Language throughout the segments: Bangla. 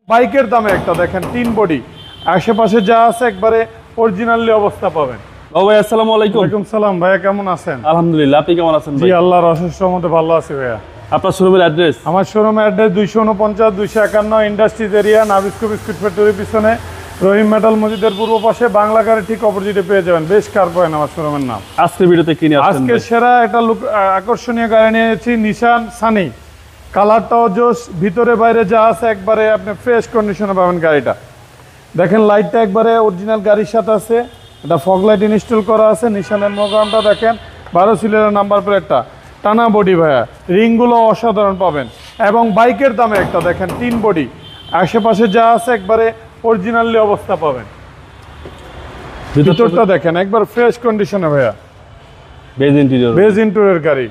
বাইকের দামে একটা দেখেন তিন বডি আশেপাশে যা আছে একবারে অরিজিনালি অবস্থা পাবেন। ও ভাই আসসালামু আলাইকুম। ওয়ালাইকুম সালাম ভাইয়া, কেমন আছেন? আলহামদুলিল্লাহ, আপনি কেমন আছেন জি ভাই? আল্লাহর অশেষ রহমতে ভালো আছি ভাইয়া। আপনার শোরুমের অ্যাড্রেস? আমার শোরুমের address 249 251 industries area, Nabisco biscuit ফ্যাক্টরির পিছনে, রহিম মেটাল মসজিদের পূর্ব পাশে, বাংলা গাড়ি ঠিক অপোজিটে পেয়ে যাবেন। বেশ কার পয়েন্ট আমার শোরুমের নাম। আজকের ভিডিওতে কি নিয়ে আসছেন আজকে ভাই? সেরা একটা আকর্ষণীয় গাড়ি নিয়েছি, নিশান সানি। কালারটাও জোস, ভিতরে বাইরে যা আছে একবারে আপনি ফ্রেশ কন্ডিশনে পাবেন গাড়িটা। দেখেন লাইটটা একবারে অরিজিনাল গাড়ির সাথে আছে, এটা ফগ লাইট ইনস্টল করা আছে। নিশানের মোগ্রামটা দেখেন, 12 সিলিন্ডার নাম্বার প্লেটটা, টানা বডি ভাইয়া, রিংগুলো অসাধারণ পাবেন। এবং বাইকের দামে একটা দেখেন তিন বডি আশেপাশে যা আছে একবারে অরিজিনালি অবস্থা পাবেন। ভিতরটা দেখেন একবার ফ্রেশ কন্ডিশনে ভাইয়া, বেজ ইন্টেরিয়র, বেজ ইন্টেরিয়র গাড়ি,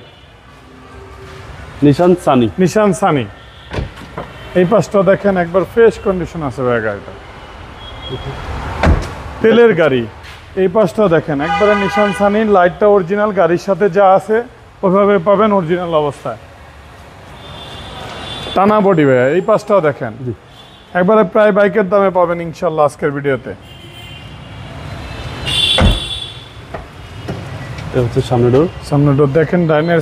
নিশান সানি। নিশান সানি। এই পাশটা দেখেন একবার ফ্রেশ কন্ডিশন আছে ভাইয়া গাড়িটা, তেলের গাড়ি। এই পাশটা দেখেন একবারে নিশান সানি, লাইটটা অরিজিনাল, গাড়ির সাথে যা আছে ওইভাবে পাবেন অরিজিনাল অবস্থায়, টানা বডি ভাইয়া। এই পাশটাও দেখেন একবারে প্রায় বাইকের দামে পাবেন ইনশাল্লাহ আজকের ভিডিওতে। এটা হচ্ছে সামনে ডোর। সামনে ডোর দেখেন, ডাইনের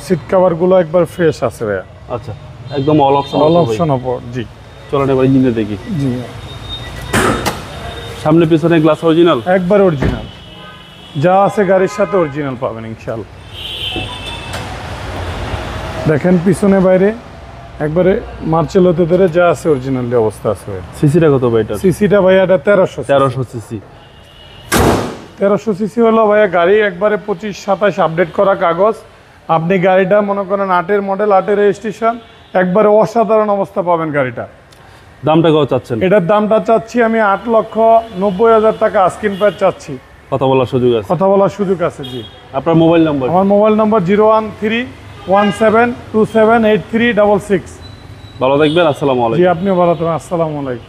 সিট কভার গুলো একবার ফ্রেশ আছে ভাইয়া, আচ্ছা, একদম অল অপশন। অল অপশন অপর। জি চলেন এবার ইঞ্জিনে দেখি। জি, সামনে পিছনে গ্লাস অরিজিনাল, একবার অরিজিনাল, যা আছে গাড়ির সাথে অরিজিনাল পাবেন ইনশাল্লাহ। দেখেন পিছনে বাইরে একবারে মার্চেলোতে ধরে যা আছে অরিজিনালি অবস্থা আছে ভাই। সিসিটা কত ভাই এটা? সিসিটা ভাইয়া এটা 1300 সিসি। 1300 সিসি হলো ভাইয়া গাড়ি, একবারে 25-27 আপডেট করা কাগজ। আপনি গাড়িটা মনে করেন 8-এর মডেল, 8-এর রেজিস্ট্রেশন, একবারে অসাধারণ অবস্থা পাবেন গাড়িটা। দামটা কত চাচ্ছেন? এটার দামটা চাচ্ছি আমি 8,90,000 টাকা আস্কিং প্রাইস চাচ্ছি। কথা বলার সুযোগ আছে? কথা বলার সুযোগ আছে। জি, আপনার মোবাইল নাম্বার? আমার মোবাইল নম্বর 01317278366। ভালো থাকবেন, আসসালামু আলাইকুম। জি, আপনিও ভালো থাকবেন, আসসালামু আলাইকুম।